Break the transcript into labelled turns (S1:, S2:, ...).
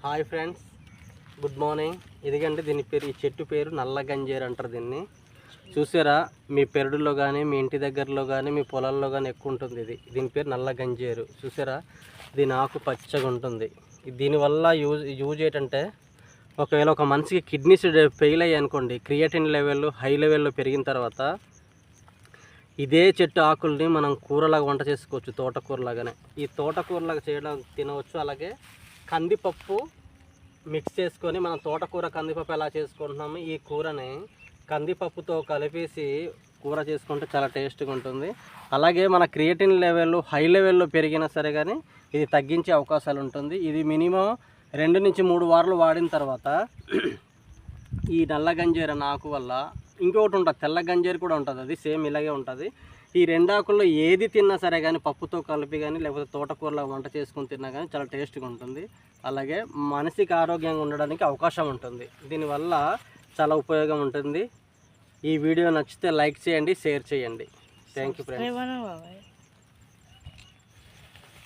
S1: Hi friends, good morning. ఇదిగంటే దీని పేరు, ఈ చెట్టు పేరు నల్ల గంజేరు అంటారు దీన్ని. చూసారా, మీ పెరడులో కానీ మీ ఇంటి దగ్గరలో కానీ మీ పొలాల్లో కానీ ఎక్కువ ఉంటుంది దీని పేరు నల్ల గంజేరు. చూసారా, దీని ఆకు పచ్చగా ఉంటుంది. దీనివల్ల యూజ్ ఏంటంటే, ఒకవేళ ఒక మనిషికి కిడ్నీస్ ఫెయిల్ అయ్యాయి అనుకోండి, క్రియేటిన్ లెవెల్ హై లెవెల్లో పెరిగిన తర్వాత ఇదే చెట్టు ఆకుల్ని మనం కూరలాగా వంట చేసుకోవచ్చు, తోటకూరలాగానే. ఈ తోటకూరలాగా చేయడం తినవచ్చు. అలాగే కందిపప్పు మిక్స్ చేసుకొని మనం తోటకూర కందిపప్పు ఎలా చేసుకుంటున్నాము, ఈ కూరని కందిపప్పుతో కలిపేసి కూర చేసుకుంటే చాలా టేస్ట్గా ఉంటుంది. అలాగే మన క్రియేటిన్ లెవెల్ హై లెవెల్లో పెరిగినా సరే కానీ ఇది తగ్గించే అవకాశాలు ఉంటుంది. ఇది మినిమం 2 నుంచి 3 వారాలు వాడిన తర్వాత ఈ నల్ల గంజేరు అన్న ఆకు వల్ల ఇంకొకటి ఉంటుంది, తెల్ల గంజేరు కూడా ఉంటుంది. అది సేమ్ ఇలాగే ఉంటుంది. ఈ 2 ఆకుల్లో ఏది తిన్నా సరే కానీ, పప్పుతో కలిపి కానీ లేకపోతే తోటకూరలో వంట చేసుకుని తిన్నా కానీ చాలా టేస్ట్గా ఉంటుంది. అలాగే మనిషికి ఆరోగ్యంగా ఉండడానికి అవకాశం ఉంటుంది. దీనివల్ల చాలా ఉపయోగం ఉంటుంది. ఈ వీడియో నచ్చితే లైక్ చేయండి, షేర్ చేయండి. Thank you friends.